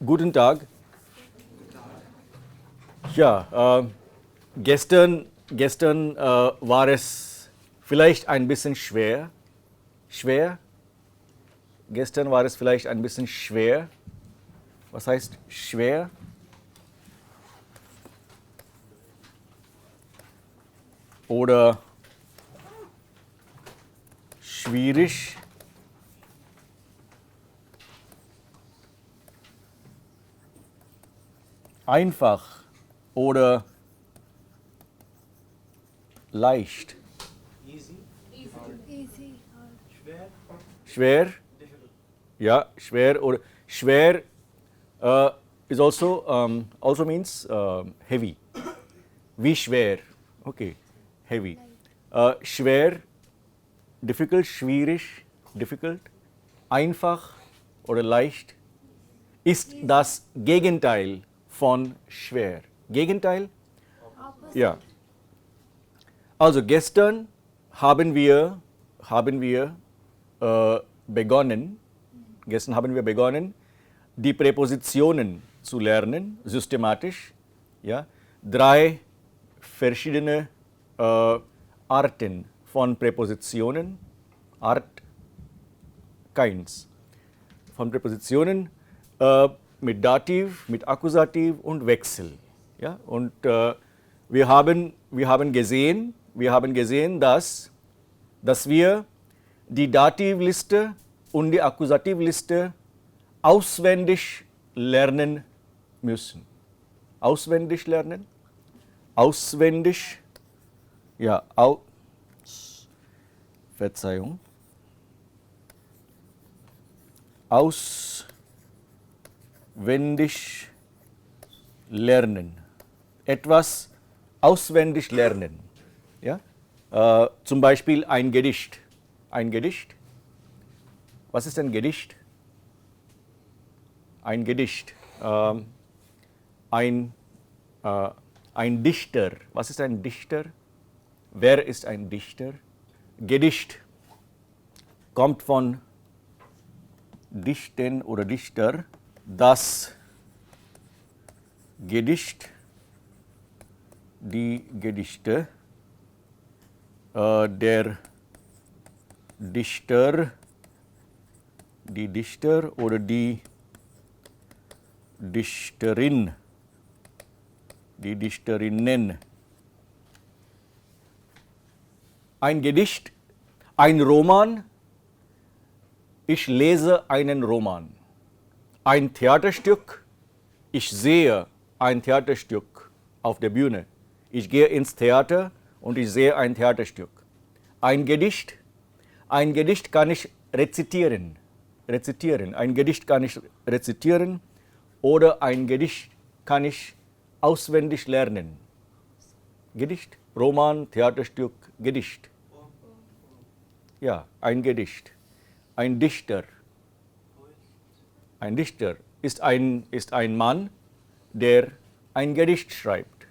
Guten Tag. Ja, gestern war es vielleicht ein bisschen schwer. Gestern war es vielleicht ein bisschen schwer. Was heißt schwer? Oder schwierig. Einfach oder leicht. Schwer. Ja, schwer oder schwer is also means heavy. Wie schwer? Okay, heavy. Schwer, difficult, schwierig, difficult. Einfach oder leicht ist das Gegenteil von schwer. Gegenteil? Ja. Also gestern haben wir begonnen, die Präpositionen zu lernen, systematisch. Ja, 3 verschiedene Arten von Präpositionen, kinds von Präpositionen mit Dativ, mit Akkusativ und Wechsel. Ja, und wir haben gesehen, dass wir die Dativliste und die Akkusativliste auswendig lernen müssen. Auswendig lernen? Auswendig, ja, Verzeihung. Auswendig lernen. Etwas auswendig lernen. Ja? Zum Beispiel ein Gedicht. Ein Gedicht. Was ist ein Gedicht? Ein Gedicht. Ein Dichter. Was ist ein Dichter? Wer ist ein Dichter? Gedicht kommt von Dichten oder Dichter. Das Gedicht, die Gedichte, der Dichter, die Dichter oder die Dichterin, die Dichterinnen. Ein Gedicht, ein Roman, ich lese einen Roman. Ein Theaterstück, ich sehe ein Theaterstück auf der Bühne. Ich gehe ins Theater und ich sehe ein Theaterstück. Ein Gedicht kann ich rezitieren. Ein Gedicht kann ich rezitieren oder ein Gedicht kann ich auswendig lernen. Gedicht, Roman, Theaterstück, Gedicht. Ja, ein Gedicht. Ein Dichter. Ein Dichter ist ein Mann, der ein Gedicht schreibt.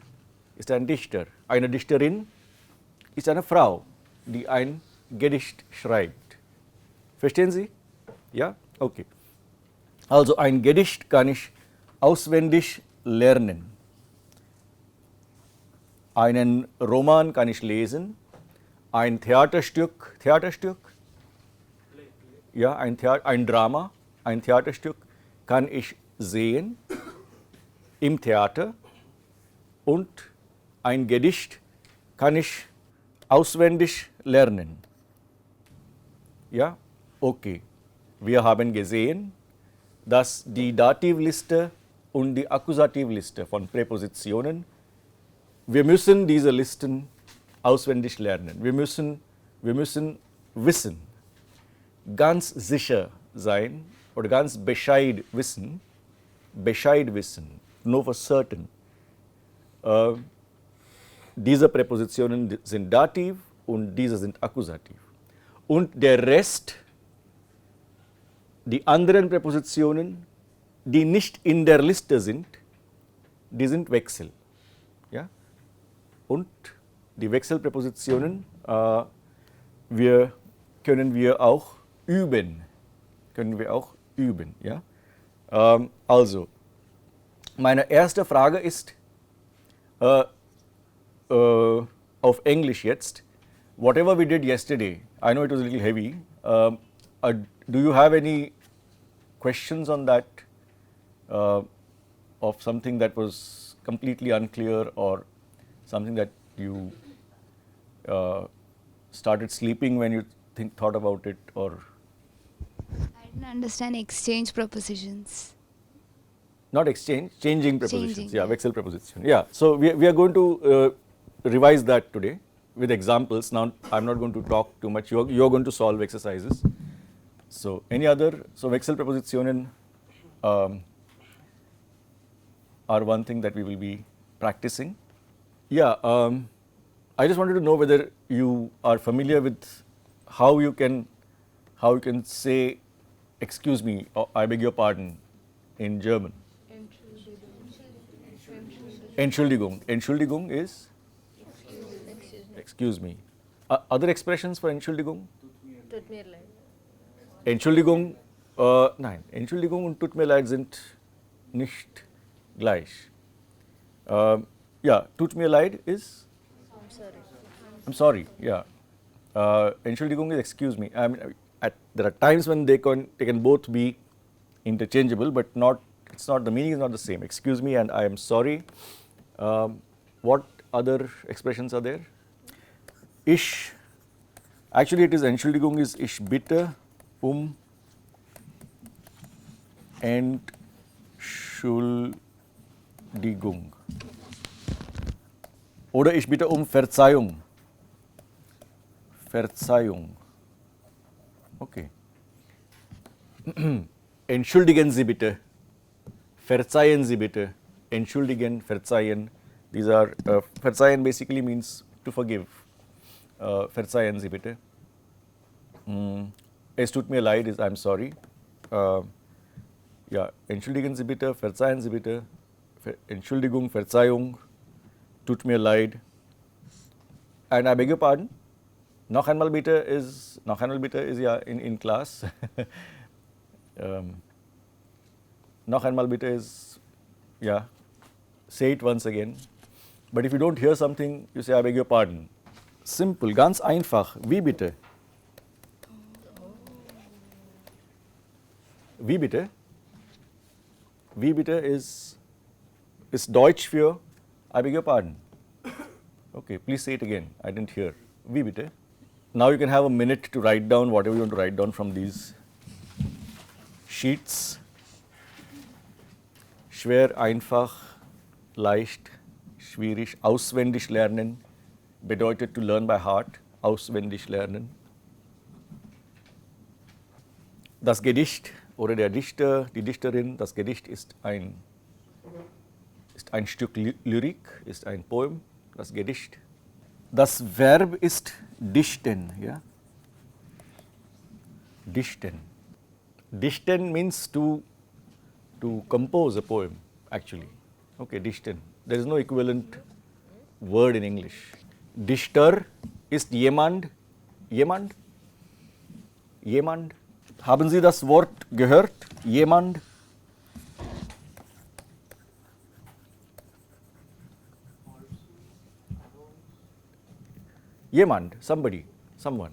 Ist ein Dichter. Eine Dichterin ist eine Frau, die ein Gedicht schreibt. Verstehen Sie? Ja? Okay. Also ein Gedicht kann ich auswendig lernen. Einen Roman kann ich lesen. Ein Theaterstück, ja, ein Drama, ein Theaterstück kann ich sehen im Theater und ein Gedicht kann ich auswendig lernen. Ja, okay. Wir haben gesehen, dass die Dativliste und die Akkusativliste von Präpositionen, wir müssen diese Listen auswendig lernen. Wir müssen wissen, ganz sicher sein oder ganz Bescheid wissen, know for certain. Diese Präpositionen sind Dativ und diese sind Akkusativ. Und der Rest, die anderen Präpositionen, die nicht in der Liste sind, die sind Wechsel. Ja? Und die Wechselpräpositionen können wir auch üben. Ja? Also, Meine erste Frage ist auf English jetzt. Whatever we did yesterday, I know it was a little heavy. Do you have any questions on that, of something that was completely unclear or something that you started sleeping when you thought about it, or I didn't understand exchange propositions. not exchange, changing prepositions. Changing, Yeah, yeah. Wechsel preposition. Yeah. So we are going to revise that today with examples. Now I'm not going to talk too much. You're going to solve exercises. So any other? So Wechsel prepositionen are one thing that we will be practicing. Yeah. I just wanted to know whether you are familiar with how you can say excuse me or I beg your pardon in German. Entschuldigung. Entschuldigung is excuse me. Other expressions for Entschuldigung? Tut mir leid. Entschuldigung, nein, Entschuldigung und tut mir leid sind nicht gleich. Yeah, tut mir leid is? I'm sorry. I'm sorry, yeah. Entschuldigung is excuse me. I mean, there are times when they can both be interchangeable, but it's not, the meaning is not the same. Excuse me and I am sorry. What other expressions are there? Actually it is Entschuldigung is ich bitte Entschuldigung. Oder ich bitte Verzeihung. Verzeihung. Okay. Entschuldigen Sie bitte. Verzeihen Sie bitte. Entschuldigen, verzeihen. These are, verzeihen basically means to forgive. Verzeihen Sie bitte. Es tut mir leid is I'm sorry. Ja, entschuldigen Sie bitte, verzeihen Sie bitte. Entschuldigung, Verzeihung, tut mir leid. And I beg your pardon. Noch einmal bitte is ja in class. Noch einmal bitte is, yeah, say it once again. But if you don't hear something, you say I beg your pardon. Simple, ganz einfach. Wie bitte? Wie bitte? Wie bitte is Deutsch für I beg your pardon. Okay, please say it again. I didn't hear. Wie bitte? Now you can have a minute to write down whatever you want to write down from these sheets. Schwer, einfach, leicht, schwierig. Auswendig lernen bedeutet to learn by heart. Auswendig lernen. Das Gedicht oder der Dichter, die Dichterin, das Gedicht ist ein Stück Lyrik, ist ein Poem, das Gedicht. Das Verb ist dichten, ja? Dichten. Dichten means to compose a poem, actually. Okay, dichten. There is no equivalent word in English. Dichter ist jemand. Haben Sie das Wort gehört? Jemand? Jemand, somebody, someone.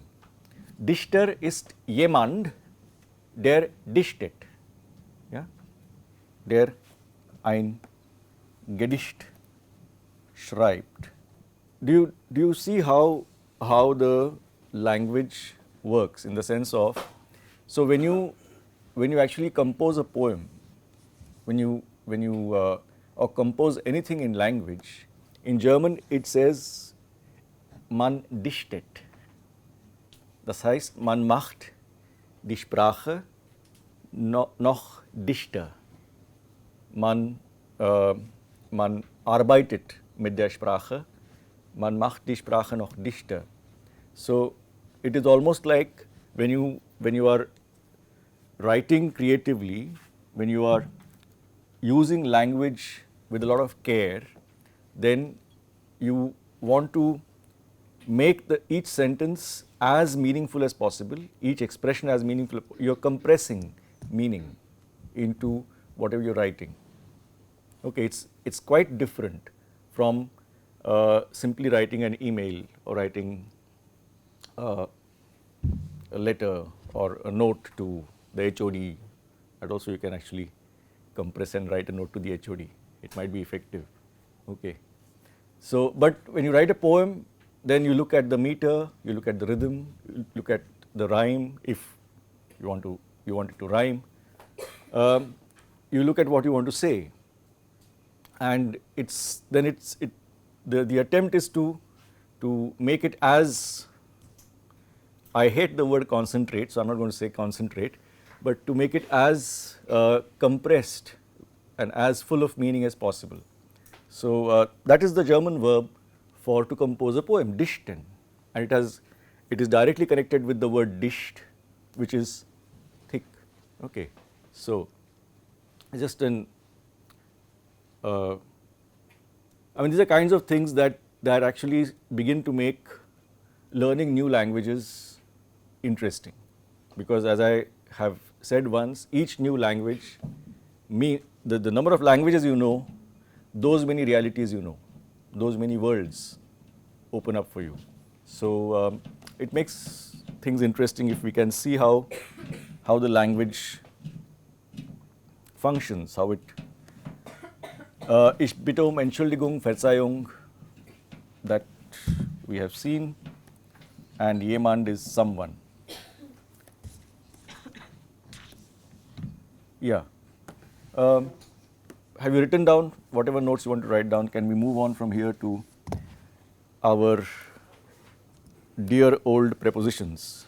Dichter ist jemand, der dichtet. Ja? Der ein Gedicht schreibt. Do you see how the language works in the sense of, so when you actually compose a poem, when you or compose anything in language, in German it says man dichtet. Das heißt, man macht die Sprache noch dichter. Man arbeitet mit der Sprache, man macht die Sprache noch dichter. So it is almost like when you are writing creatively, when you are using language with a lot of care, then you want to make each sentence as meaningful as possible, each expression as meaningful. You are compressing meaning into whatever you are writing. Okay, it's quite different from simply writing an email or writing a letter or a note to the HOD, and also you can actually compress and write a note to the HOD. It might be effective. Okay. So, but when you write a poem, then you look at the meter, you look at the rhythm, you look at the rhyme. If you want it to rhyme, you look at what you want to say, and the attempt is to make it as, I hate the word concentrate, so I'm not going to say concentrate, but to make it as compressed and as full of meaning as possible. So that is the German verb for to compose a poem, dichten, and it is directly connected with the word dicht, which is thick. Okay, so just an I mean, these are kinds of things that actually begin to make learning new languages interesting, because as I have said once, each new language, the number of languages you know, those many realities you know, those many worlds open up for you. So it makes things interesting if we can see how the language functions, how it Ich bitte um Entschuldigung, Verzeihung, that we have seen, and jemand is someone. Yeah. Have you written down whatever notes you want to write down? Can we move on from here to our dear old prepositions?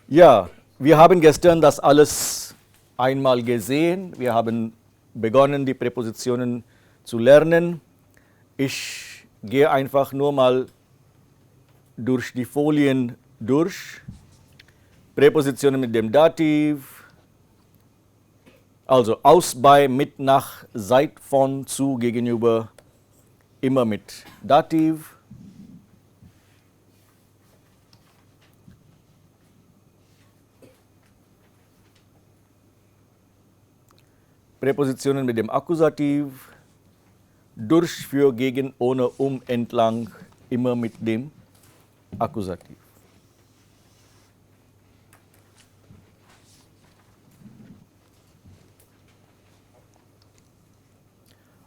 Ja, wir haben gestern das alles einmal gesehen. Wir haben begonnen, die Präpositionen zu lernen. Ich gehe einfach nur mal durch die Folien durch. Präpositionen mit dem Dativ. Also aus, bei, mit, nach, seit, von, zu, gegenüber, immer mit Dativ. Präpositionen mit dem Akkusativ, durch, für, gegen, ohne, entlang, immer mit dem Akkusativ.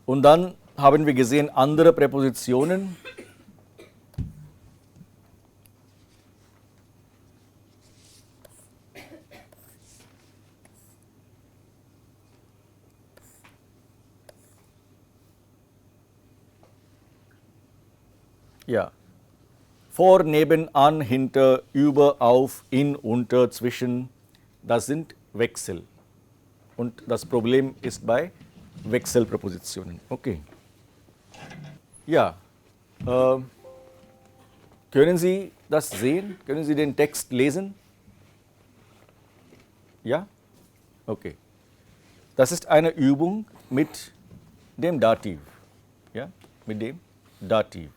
Und dann haben wir gesehen andere Präpositionen. Ja, vor, neben, an, hinter, über, auf, in, unter, zwischen, das sind Wechsel. Und das Problem ist bei Wechselpräpositionen. Okay. Ja, können Sie das sehen? Können Sie den Text lesen? Ja? Okay. Das ist eine Übung mit dem Dativ. Ja, mit dem Dativ.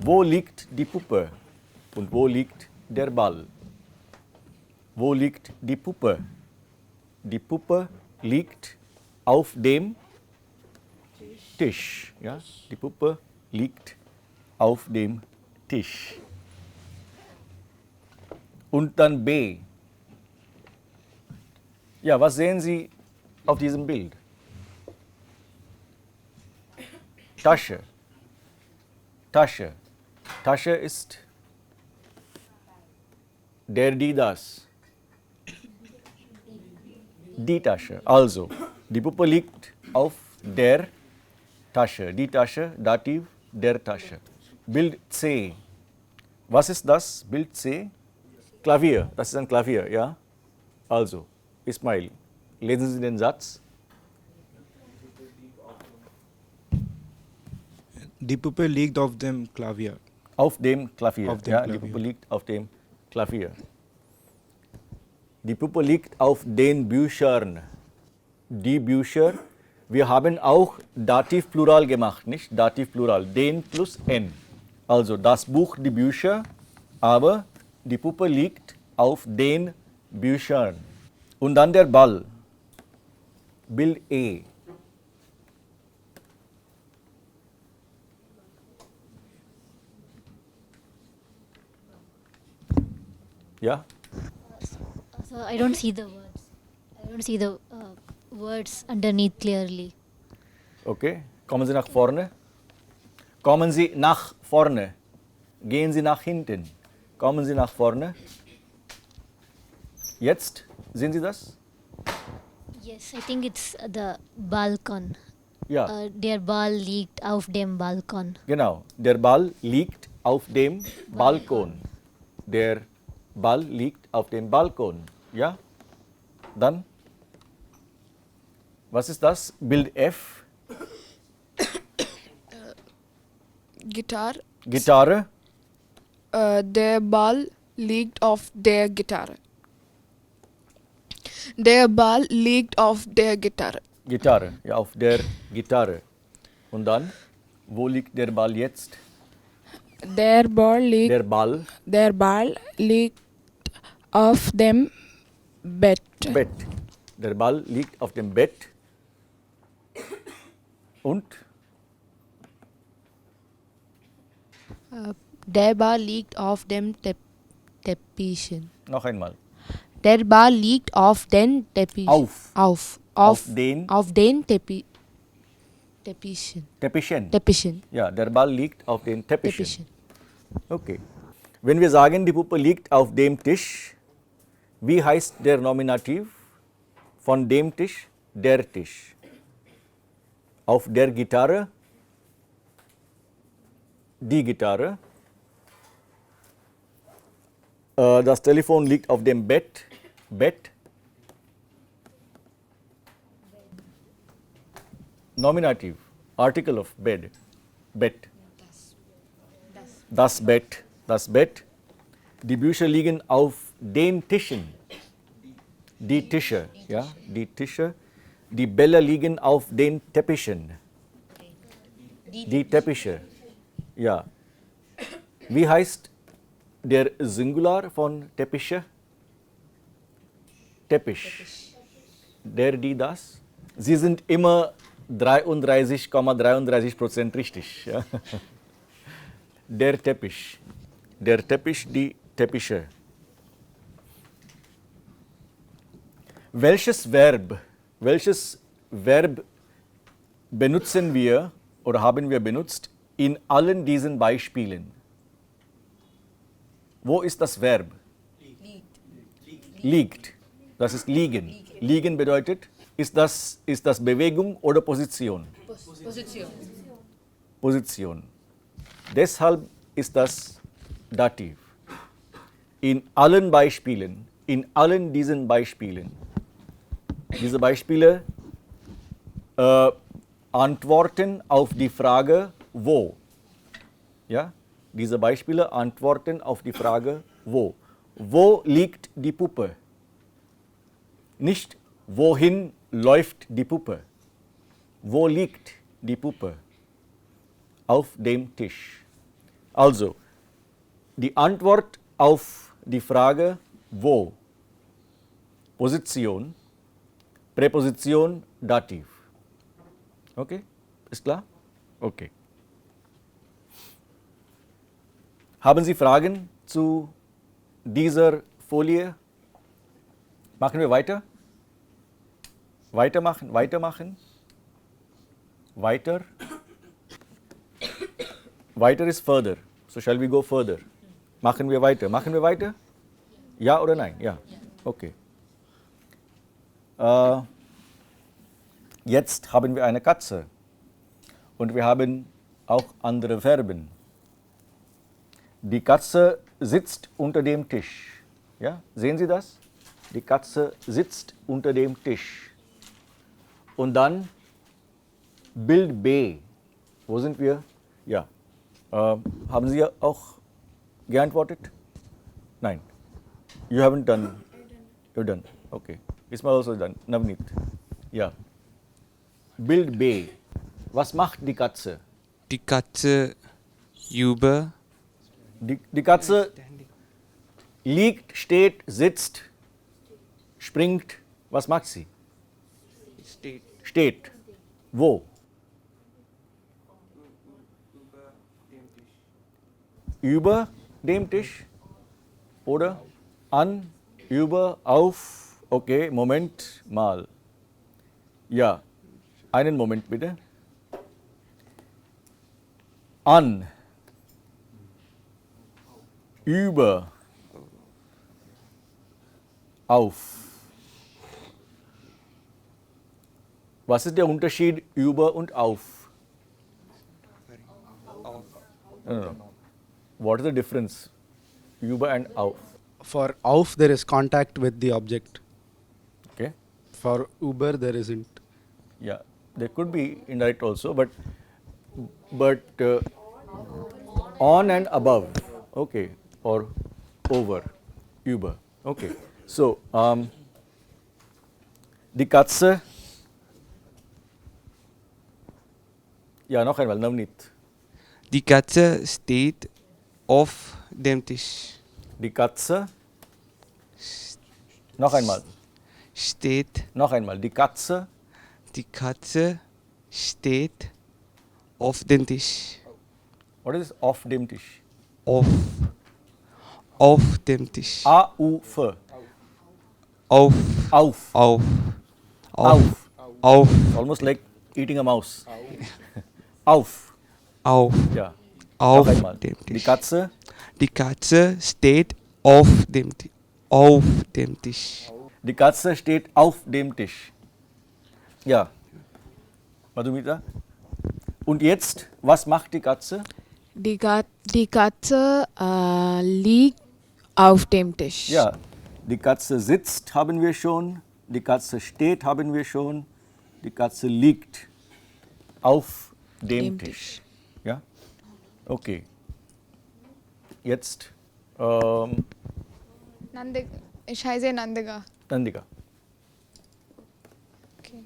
Wo liegt die Puppe und wo liegt der Ball? Wo liegt die Puppe? Die Puppe liegt auf dem Tisch. Ja? Die Puppe liegt auf dem Tisch. Und dann B. Ja, was sehen Sie auf diesem Bild? Tasche. Tasche. Tasche ist der, die, das. Die Tasche. Also, die Puppe liegt auf der Tasche. Die Tasche, Dativ, der Tasche. Bild C. Was ist das? Bild C? Klavier. Das ist ein Klavier, ja? Also, Ismail, lesen Sie den Satz. Die Puppe liegt auf dem Klavier. Auf dem Klavier. Auf dem ja, Klavier. Die Puppe liegt auf dem Klavier. Die Puppe liegt auf den Büchern. Die Bücher. Wir haben auch Dativ Plural gemacht, nicht? Dativ Plural. Den plus N. Also das Buch, die Bücher, aber die Puppe liegt auf den Büchern. Und dann der Ball. Bild E. Ja? So I don't see the words. I don't see the words underneath clearly. Okay. Kommen Sie nach vorne. Kommen Sie nach vorne. Gehen Sie nach hinten. Kommen Sie nach vorne. Jetzt, sehen Sie das? Yes, I think it's the Balkon. Ja, Der Ball liegt auf dem Balkon. genau. Der Ball liegt auf dem Balkon. Der Ball liegt auf dem Balkon. Ja? Dann, was ist das? Bild F. Gitarre. Gitarre. Der Ball liegt auf der Gitarre. Der Ball liegt auf der Gitarre. Gitarre. Ja, auf der Gitarre. Und dann, wo liegt der Ball jetzt? Der Ball liegt auf dem Bett. Bett. Der Ball liegt auf dem Bett. Und Der Ball liegt auf dem Teppichen. noch einmal. Der Ball liegt auf den Teppich. Auf den Auf den Teppichen. Teppichen. Teppichen. Ja, der Ball liegt auf den Teppichen. Teppichen. Okay. Wenn wir sagen, die Puppe liegt auf dem Tisch, wie heißt der Nominativ von dem Tisch? Der Tisch. Auf der Gitarre, die Gitarre. Das Telefon liegt auf dem Bett. Bett. Nominativ. Article of bed. Bett. Das Bett. Das Bett. Die Bücher liegen auf den Tischen. Die Tische. Ja, die Tische. Die Bälle liegen auf den Teppichen. Die Teppiche. Ja. Wie heißt der Singular von Teppiche? Teppich. Der, die, das. Sie sind immer 33,33% richtig. Ja. Der Teppich. Der Teppich, die Teppiche. Welches Verb benutzen wir oder haben wir benutzt in allen diesen Beispielen? Wo ist das Verb? Liegt. Das ist liegen. Liegen bedeutet, ist das Bewegung oder Position? Position. Deshalb ist das Dativ. In allen Beispielen, in allen diesen Beispielen, diese Beispiele antworten auf die Frage wo. Ja? Diese Beispiele antworten auf die Frage wo. Wo liegt die Puppe? Nicht wohin läuft die Puppe. Wo liegt die Puppe? Auf dem Tisch. Also, die Antwort auf die Frage wo. Position, Präposition, Dativ. Okay? Ist klar? Okay. Haben Sie Fragen zu dieser Folie? Machen wir weiter? Weitermachen, weitermachen. Weiter. Weiter ist further. So shall we go further? Machen wir weiter. Machen wir weiter? Ja oder nein? Ja. Okay. Jetzt haben wir eine Katze und wir haben auch andere Verben. Die Katze sitzt unter dem Tisch. Ja? Sehen Sie das? Die Katze sitzt unter dem Tisch. Und dann Bild B. Wo sind wir? Ja. Haben Sie auch geantwortet? Nein. You haven't done. You're done. Okay. Ismail also done. Navneet. Ja. Bild B. Was macht die Katze? Die Katze über Die Katze liegt, steht, sitzt, springt, Was macht sie? Steht. Steht. Wo? Über dem Tisch oder an, über, auf. Okay, Moment mal. Ja, einen Moment bitte. An, über, auf. Was ist der Unterschied über und auf? No. What is the difference? Über and auf. For auf, there is contact with the object. Okay. For Uber, there isn't. Yeah, there could be indirect also, but on and above, okay, or over, über, okay. So die Katze, ja noch einmal, Navneet. Die Katze steht auf dem Tisch. Die Katze, noch einmal, Steht. die Katze, Die Katze steht auf dem Tisch. what is auf dem Tisch? Auf. Auf dem Tisch. A-U-F, Auf. auf, Auf. auf, Auf. almost like eating a mouse. Auf, Auf. ja, Auf noch einmal, dem die Tisch. Katze, Die Katze steht auf dem Tisch. Auf dem Tisch. die Katze steht auf dem Tisch. Ja. Madhumita. Und jetzt, was macht die Katze? Die Katze liegt auf dem Tisch. Ja, die Katze sitzt, haben wir schon. Die Katze steht, haben wir schon. Die Katze liegt auf dem Tisch. Ja? Okay. Jetzt Ich heiße Nandika. Nandika. Okay,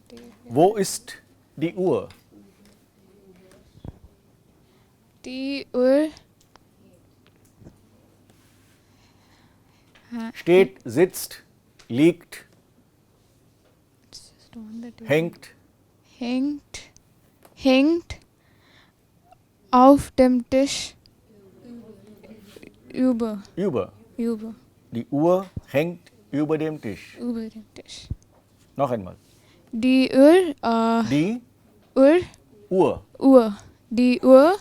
Wo ist die Uhr? die Uhr Steht, sitzt, liegt, hängt, hängt auf dem Tisch über über. Die Uhr hängt über dem Tisch. dem Tisch. Noch einmal. Die Uhr Die Uhr Uhr die Uhr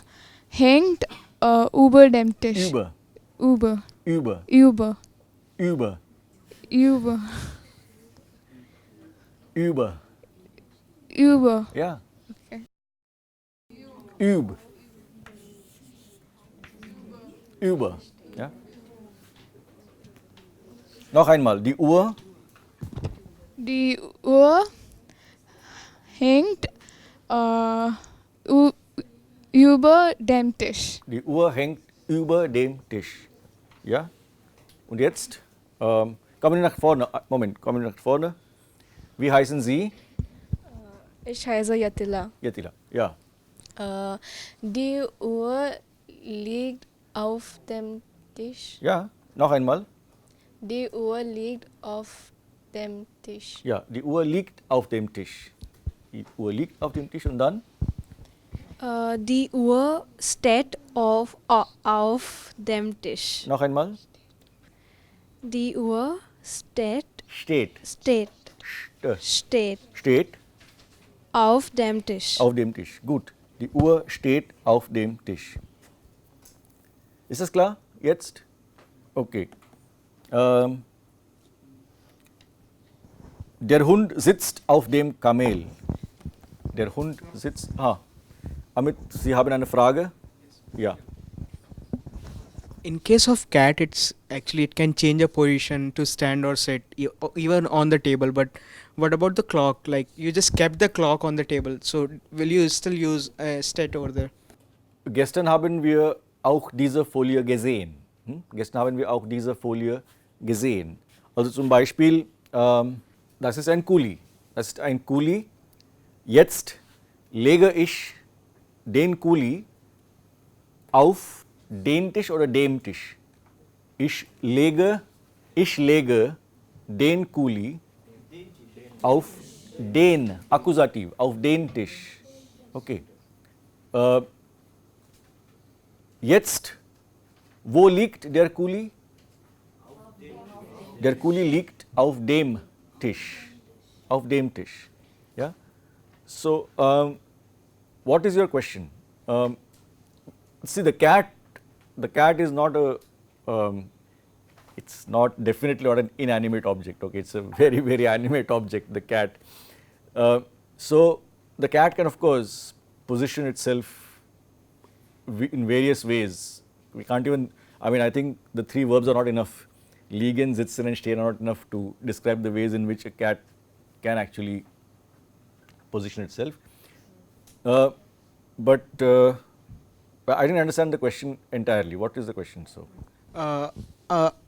hängt über dem Tisch. über, Über. über, Über. über, Über. über. Über. Ja. Okay. Üb. Über. Ja. Noch einmal. Die Uhr Die Uhr hängt über dem Tisch. Die Uhr hängt über dem Tisch. Ja? Und jetzt kommen wir nach vorne. Moment, kommen wir nach vorne. Wie heißen Sie? Ich heiße Yatila. Yatila. Ja. Die Uhr liegt auf dem Tisch. Ja. Noch einmal. Die Uhr liegt auf dem Tisch. Ja. Die Uhr liegt auf dem Tisch. Die Uhr liegt auf dem Tisch und dann? Die Uhr steht auf dem Tisch. Noch einmal. Die Uhr steht Steht. Steht auf dem Tisch. auf dem Tisch. Gut. Die Uhr steht auf dem Tisch. Ist das klar? Jetzt? Okay. Der Hund sitzt auf dem Kamel. Der Hund sitzt. Amit, Sie haben eine Frage? Ja. In case of cat, it can change a position to stand or sit even on the table. But what about the clock? Like you just kept the clock on the table, so will you still use stat over there? Gestern haben wir auch diese Folie gesehen. Gestern haben wir auch diese Folie gesehen. Also zum Beispiel, das ist ein Kuli. Das ist ein Kuli. Jetzt lege ich den Kuli auf den Tisch oder dem Tisch. Ich lege den Kuli auf den, Akkusativ, auf den Tisch. Okay. Jetzt, wo liegt der Kuli? Der Kuli liegt auf dem Tisch. Auf dem Tisch. Yeah. So, what is your question? See, the cat is not a, it's not definitely not an inanimate object. Okay, it's a very, very animate object, the cat. So, the cat can of course position itself in various ways. We can't even, I mean, I think the three verbs are not enough. Liegen, sitzen and stehen are not enough to describe the ways in which a cat can actually position itself. But I didn't understand the question entirely. What is the question? So, I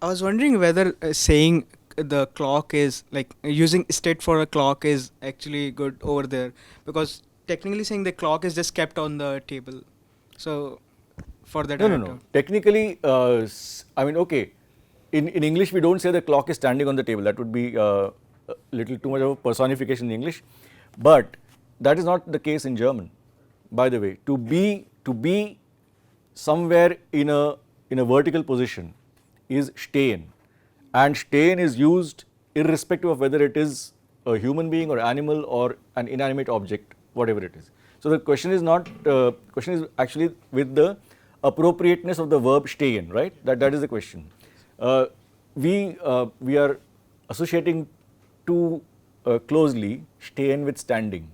was wondering whether saying the clock is like using state for a clock is actually good over there, because technically saying the clock is just kept on the table. So for that, no. Technically, I mean, okay. In English, we don't say the clock is standing on the table. That would be a little too much of a personification in English. But that is not the case in German. By the way, to be somewhere in a vertical position is stehen, and stehen is used irrespective of whether it is a human being or animal or an inanimate object, whatever it is. So the question is not, question is actually with the appropriateness of the verb stehen, right? That is the question. We are associating too closely stehen with standing,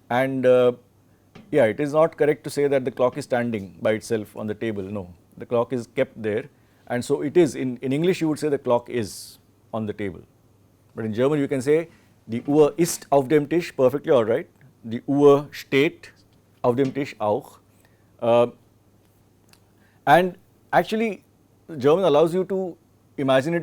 and yeah, it is not correct to say that the clock is standing by itself on the table. No, the clock is kept there, and so it is. In English, you would say the clock is on the table, but in German, you can say die Uhr ist auf dem Tisch, perfectly all right. Die Uhr steht auf dem Tisch auch, and actually, German allows you to imagine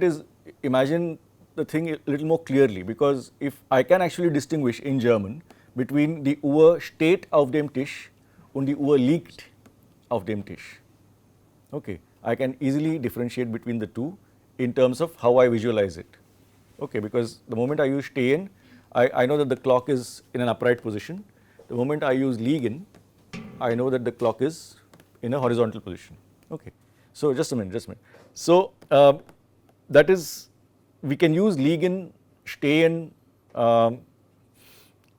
the thing a little more clearly, because if I can actually distinguish in German between die Uhr steht auf dem Tisch und die Uhr liegt auf dem Tisch. Okay, I can easily differentiate between the two in terms of how I visualize it. Okay, because the moment I use stehen, I know that the clock is in an upright position. The moment I use liegen, I know that the clock is in a horizontal position. Okay, so just a minute. So that is, we can use liegen, stehen,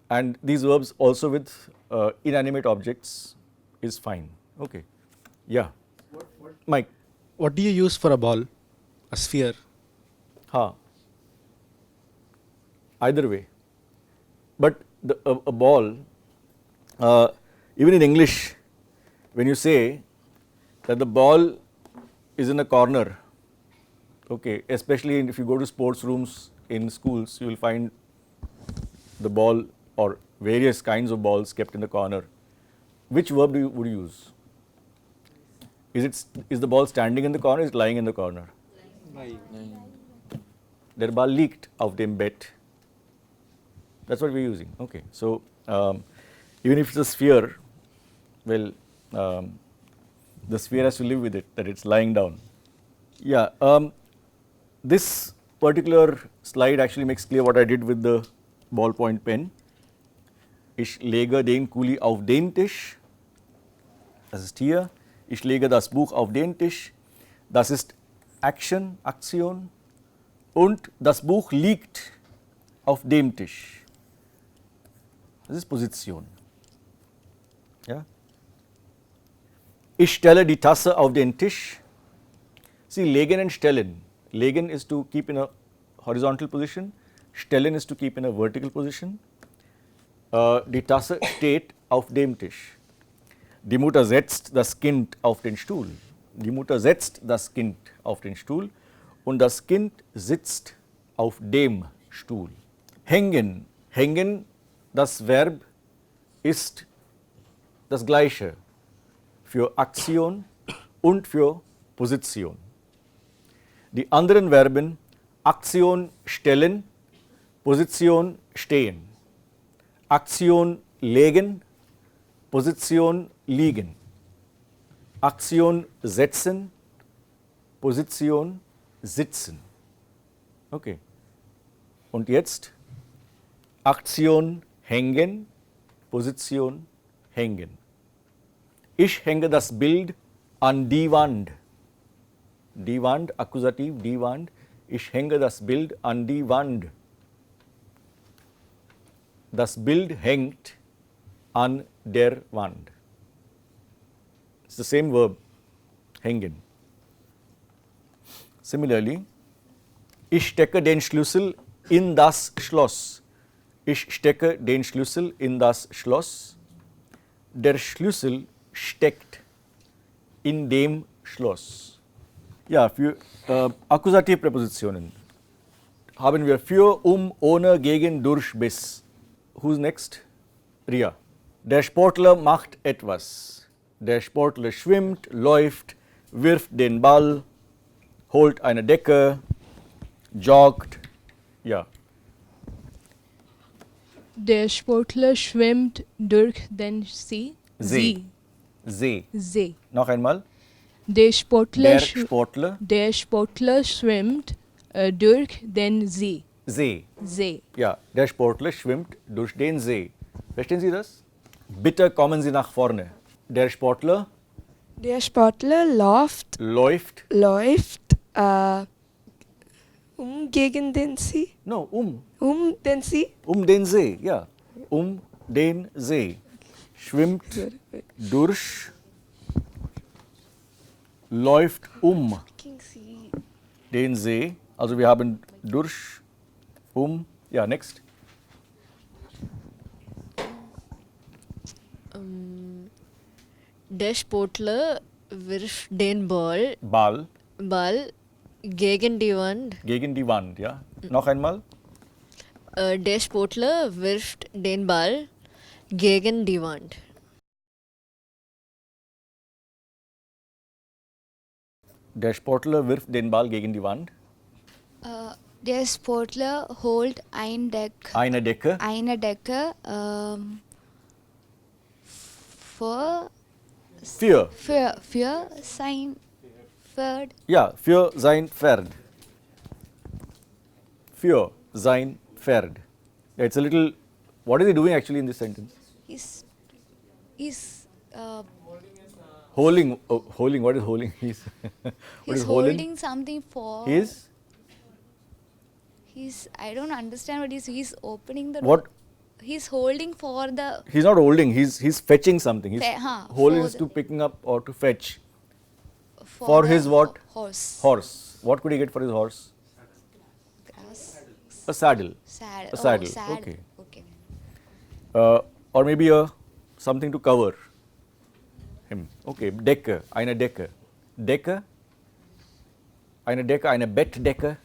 and these verbs also with inanimate objects is fine. Okay, yeah. Mike. What do you use for a ball? A sphere? Either way. But a ball, even in English, when you say that the ball is in a corner, okay, especially if you go to sports rooms in schools, you will find the ball or various kinds of balls kept in the corner. Which verb would you use? Is the ball standing in the corner or is it lying in the corner? Lying. Der Ball liegt auf dem Bett. That's what we're using. Okay, so even if it's a sphere, well, the sphere has to live with it, that it's lying down. Yeah, this particular slide actually makes clear what I did with the ballpoint pen. Ich lege den Kuli auf den Tisch. Das ist hier. Ich lege das Buch auf den Tisch. Das ist Aktion. Und das Buch liegt auf dem Tisch. Das ist Position. Ja? Ich stelle die Tasse auf den Tisch. Sie legen and stellen. Legen is to keep in a horizontal position. Stellen is to keep in a vertical position. Die Tasse steht auf dem Tisch. Die Mutter setzt das Kind auf den Stuhl. Die Mutter setzt das Kind auf den Stuhl und das Kind sitzt auf dem Stuhl. Hängen. Hängen, das Verb ist das gleiche für Aktion und für Position. Die anderen Verben Aktion stellen, Position stehen. Aktion legen, Position liegen. Aktion setzen, Position sitzen. Okay. Und jetzt Aktion hängen, Position hängen. Ich hänge das Bild an die Wand. Die Wand, Akkusativ, die Wand. Ich hänge das Bild an die Wand. Das Bild hängt an der Wand. It's the same verb, hängen. Similarly, ich stecke den Schlüssel in das Schloss. Ich stecke den Schlüssel in das Schloss. Der Schlüssel steckt in dem Schloss. Ja, für Akkusativpräpositionen haben wir für, ohne, gegen, durch, bis. Who's next? Ria. Der Sportler macht etwas. Der Sportler schwimmt, läuft, wirft den Ball, holt eine Decke, joggt. Ja. Der Sportler schwimmt durch den See. See. See. See. Noch einmal. Der Sportler, Der Sportler schwimmt durch den See. See. See. Ja, der Sportler schwimmt durch den See. Verstehen Sie das? Bitte kommen Sie nach vorne. Der Sportler läuft gegen den See. No, Den See. den See, ja. Den See. Schwimmt durch, läuft den See. Also wir haben durch, ja, next. Der Sportler wirft den Ball gegen die Wand. Gegen die Wand, ja. Noch einmal. Der Sportler wirft den Ball gegen die Wand. Der Sportler wirft den Ball gegen die Wand. Der Sportler holt eine Decke für sein Pferd. Ja, für sein Pferd. Für sein Pferd. Yeah, it's a little. What is he doing actually in this sentence? He's Holding. Oh, holding. What is holding? He's. What he's is holding something for. He's. I don't understand what he's opening the What? door. He's holding for the. He's not holding. He's fetching something. He's holding for is to picking up or to fetch. For For the his what? Horse. Horse. What could he get for his horse? Grass. A saddle. Saddle. A saddle. Oh, saddle. Okay. Okay. Or maybe something to cover him. Okay. Decke. Eine Decke. Decke. Eine Decke. Eine Bettdecke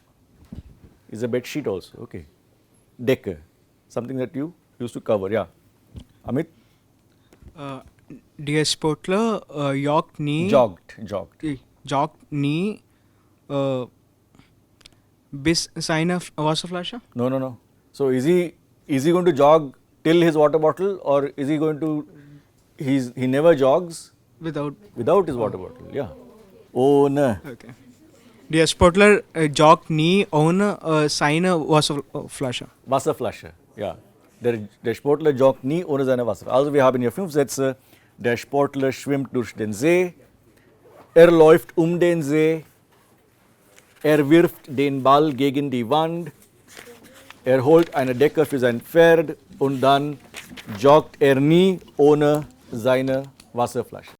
is a bed sheet also. Okay. Decke. Something that you used to cover. Yeah. Amit? Der Sportler jogged nie bis seine Wasserflasche. No. So is he going to jog till his water bottle, or is he going to? He never jogs Without. without his water bottle. Yeah. Oh no. Okay. Der Sportler jogged nie ohne seine Wasserflasche. Wasserflasche. Ja. Der Sportler joggt nie ohne seine Wasser. Also wir haben hier 5 Sätze. Der Sportler schwimmt durch den See. Er läuft den See. Er wirft den Ball gegen die Wand. Er holt eine Decke für sein Pferd und dann joggt er nie ohne seine Wasserflasche.